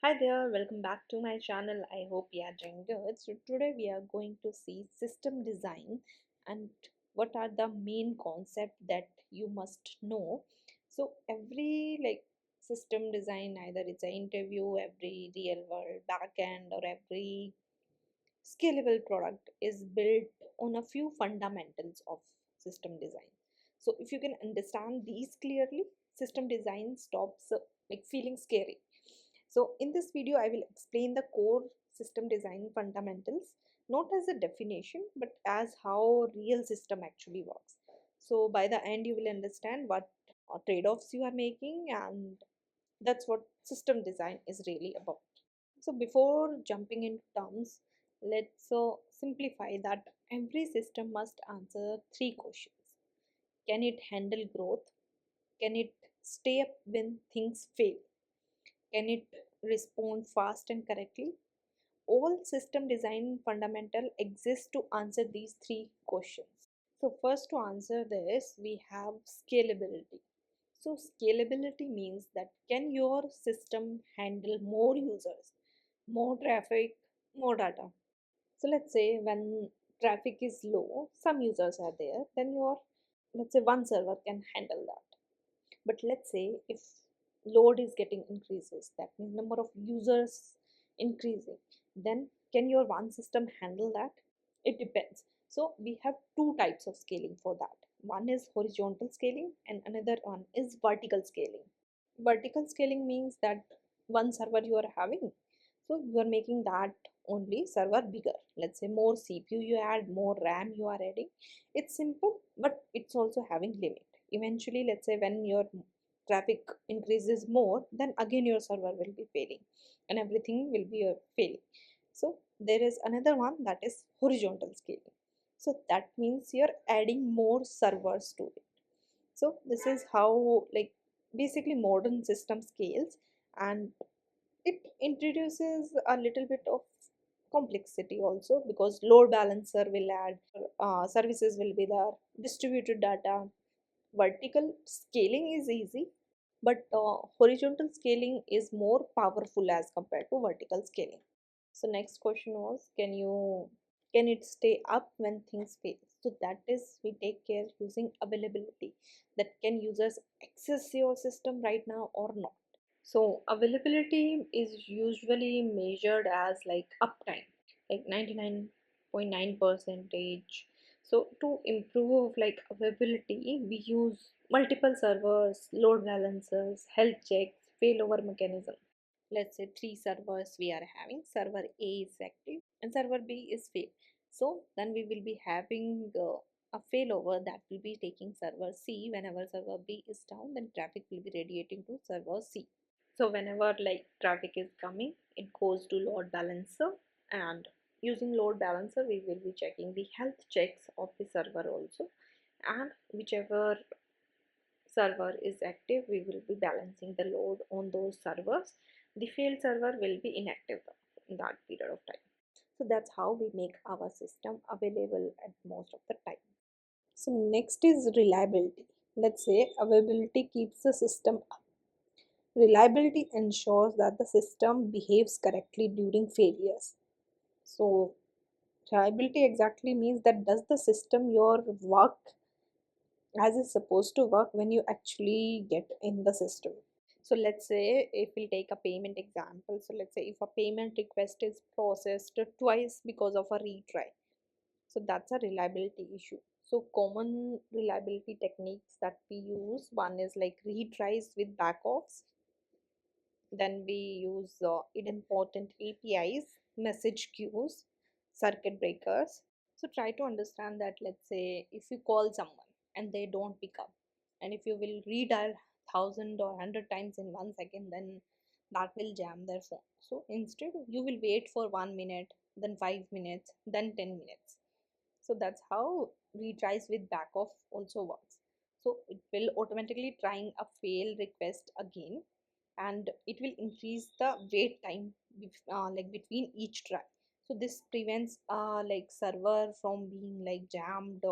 Hi there, welcome back to my channel. I hope you are doing good. So today we are going to see system design and what are the main concept that you must know. So every system design, either it's an interview, every real world backend or every scalable product is built on a few fundamentals of system design. So if you can understand these clearly, system design stops feeling scary. So in this video, I will explain the core system design fundamentals, not as a definition, but as how real system actually works. So by the end, you will understand what trade-offs you are making, and that's what system design is really about. So before jumping into terms, let's simplify that every system must answer three questions. Can it handle growth? Can it stay up when things fail? Can it respond fast and correctly? All system design fundamental exist to answer these three questions. So first, to answer this, we have scalability. So scalability means that can your system handle more users, more traffic, more data? So let's say when traffic is low, some users are there, then your, let's say, one server can handle that. But let's say if load is getting increases, that means number of users increasing, then can your one system handle that? It depends. So we have two types of scaling for that. One is horizontal scaling and another one is vertical scaling. Vertical scaling means that one server you are having, so you are making that only server bigger. Let's say more CPU you add, more RAM you are adding. It's simple, but it's also having limit. Eventually, let's say when your traffic increases more, then again your server will be failing and everything will be failing. So there is another one, that is horizontal scaling. So that means you're adding more servers to it. So this is how basically modern system scales, and it introduces a little bit of complexity also, because load balancer will add, services will be there, distributed data. Vertical scaling is easy, but horizontal scaling is more powerful as compared to vertical scaling. So next question was, can it stay up when things fail? So that is, we take care using availability, that can users access your system right now or not. So availability is usually measured as uptime, like 99.9 percentage. So to improve availability, we use multiple servers, load balancers, health checks, failover mechanism. Let's say three servers we are having. Server A is active and server B is fail. So then we will be having a failover that will be taking server C. Whenever server B is down, then traffic will be radiating to server C. So whenever traffic is coming, it goes to load balancer, and using load balancer we will be checking the health checks of the server also, and whichever server is active, we will be balancing the load on those servers. The failed server will be inactive in that period of time. So that's how we make our system available at most of the time. So next is reliability. Let's say availability keeps the system up. Reliability ensures that the system behaves correctly during failures. So reliability exactly means that does the system your work as it's supposed to work when you actually get in the system. So let's say if we take a payment example, so let's say if a payment request is processed twice because of a retry, so that's a reliability issue. So common reliability techniques that we use, one is like retries with backoffs, then we use idempotent APIs, message queues, circuit breakers. So try to understand that, let's say if you call someone and they don't pick up, and if you will redial 1,000 or 100 times in 1 second, then that will jam their phone. So instead you will wait for 1 minute, then 5 minutes, then 10 minutes. So that's how retries with backoff also works. So it will automatically trying a fail request again, and it will increase the wait time between each try. So this prevents server from being jammed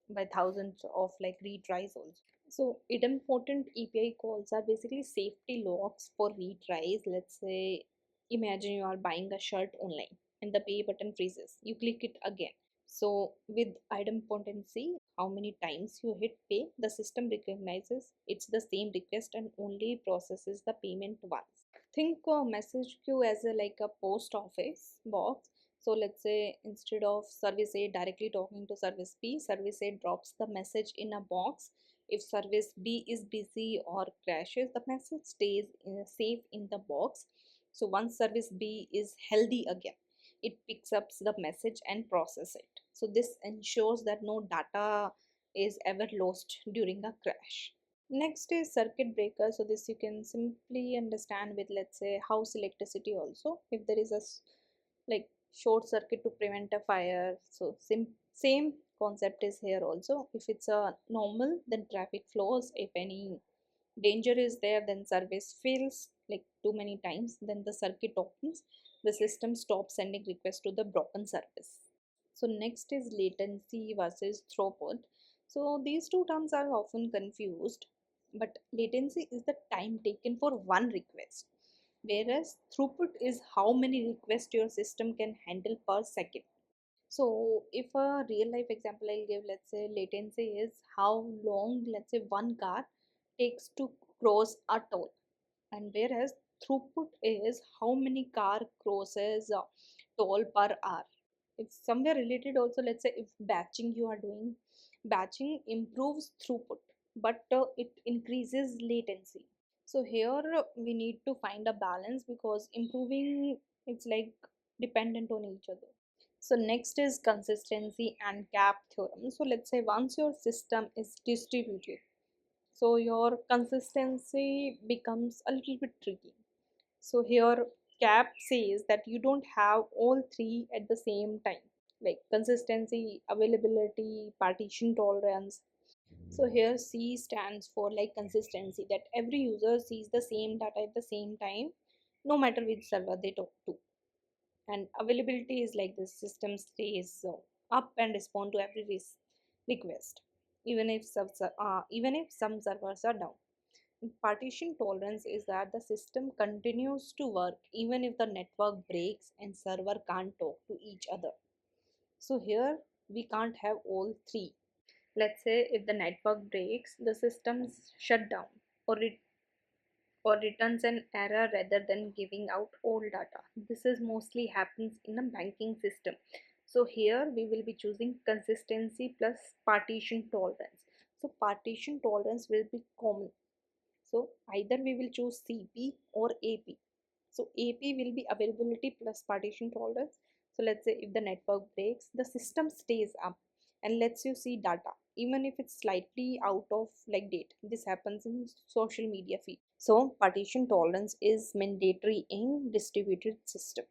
by thousands of retries also. So idempotent API calls are basically safety logs for retries. Let's say, imagine you are buying a shirt online and the pay button freezes. You click it again. So with idempotency, how many times you hit pay, the system recognizes it's the same request and only processes the payment once. Think message queue as a like a post office box. So let's say instead of service A directly talking to service B, service A drops the message in a box. If service B is busy or crashes, the message stays safe in the box. So once service B is healthy again, it picks up the message and process it. So this ensures that no data is ever lost during a crash. Next is circuit breaker. So this you can simply understand with, let's say, house electricity also. If there is a like short circuit to prevent a fire, so same concept is here also. If it's a normal, then traffic flows. If any danger is there, then service fails like too many times, then the circuit opens. The system stops sending requests to the broken service. So next is latency versus throughput. So these two terms are often confused, but latency is the time taken for one request, whereas throughput is how many requests your system can handle per second. So if a real life example I'll give, let's say latency is how long, let's say, one car takes to cross a toll, and whereas throughput is how many car crosses toll per hour. It's somewhere related also. Let's say if batching you are doing, batching improves throughput, but it increases latency. So here we need to find a balance because improving, it's like dependent on each other. So next is consistency and gap theorem. So let's say once your system is distributed, so your consistency becomes a little bit tricky. So here cap says that you don't have all three at the same time, like consistency, availability, partition tolerance. So here C stands for like consistency, that every user sees the same data at the same time, no matter which server they talk to. And availability is like the system stays up and respond to every request, even if some servers are down. Partition tolerance is that the system continues to work even if the network breaks and server can't talk to each other. So here we can't have all three. Let's say if the network breaks, the system's shut down, or it or returns an error rather than giving out all data. This is mostly happens in a banking system. So here we will be choosing consistency plus partition tolerance. So partition tolerance will be common. So either we will choose CP or AP. So AP will be availability plus partition tolerance. So let's say if the network breaks, the system stays up and lets you see data, even if it's slightly out of like date. This happens in social media feed. So partition tolerance is mandatory in distributed system.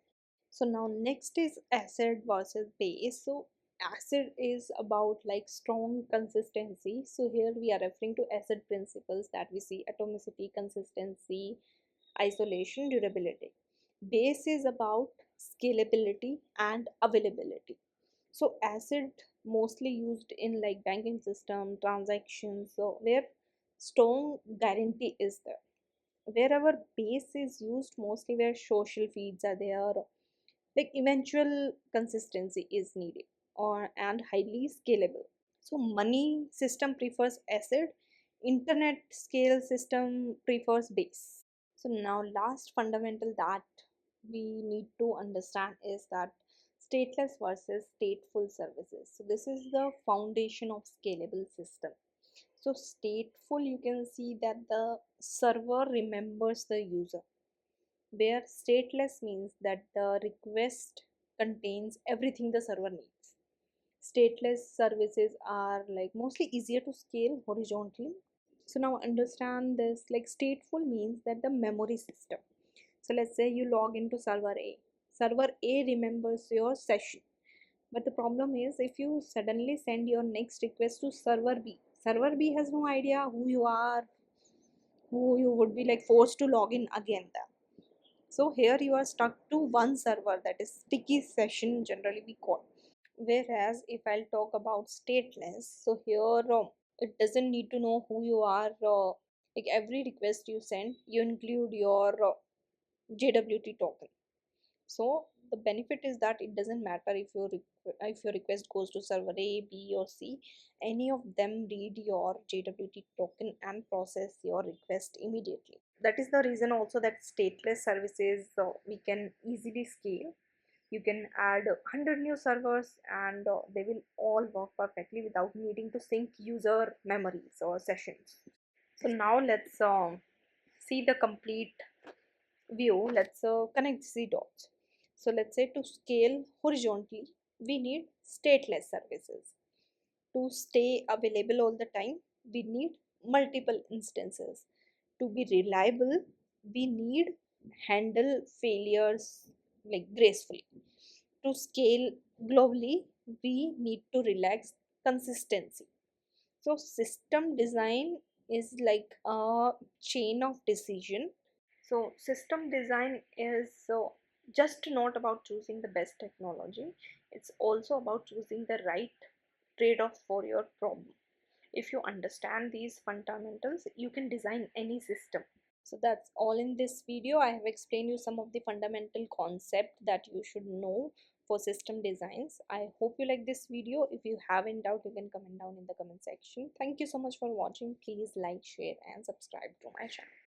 So now next is acid versus base. So acid is about like strong consistency. So here we are referring to acid principles that we see: atomicity, consistency, isolation, durability. Base is about scalability and availability. So acid mostly used in like banking system transactions, so where strong guarantee is there. Wherever base is used, mostly where social feeds are there, like eventual consistency is needed or and highly scalable. So money system prefers acid, internet scale system prefers base. So now last fundamental that we need to understand is that stateless versus stateful services. So this is the foundation of scalable system. So stateful, you can see that the server remembers the user, where stateless means that the request contains everything the server needs. Stateless services are like mostly easier to scale horizontally. So now understand this, like stateful means that the memory system. So let's say you log into server A. Server A remembers your session. But the problem is if you suddenly send your next request to server B has no idea who you are, who you would be like forced to log in again then. So here you are stuck to one server, that is sticky session generally we call. Whereas if I'll talk about stateless, so here It doesn't need to know who you are. Like every request you send, you include your JWT token. So the benefit is that it doesn't matter if your request goes to server A, B, or C. Any of them read your JWT token and process your request immediately. That is the reason also that stateless services we can easily scale. You can add 100 new servers and they will all work perfectly without needing to sync user memories or sessions. So now let's see the complete view. Let's connect the dots. So let's say to scale horizontally, we need stateless services. To stay available all the time, we need multiple instances. To be reliable, we need handle failures like gracefully. To scale globally, we need to relax consistency. So system design is like a chain of decision. So system design is just not about choosing the best technology. It's also about choosing the right trade-off for your problem. If you understand these fundamentals, you can design any system. So that's all in this video. I have explained you some of the fundamental concept that you should know for system designs. I hope you like this video. If you have any doubt, you can comment down in the comment section. Thank you so much for watching. Please like, share and subscribe to my channel.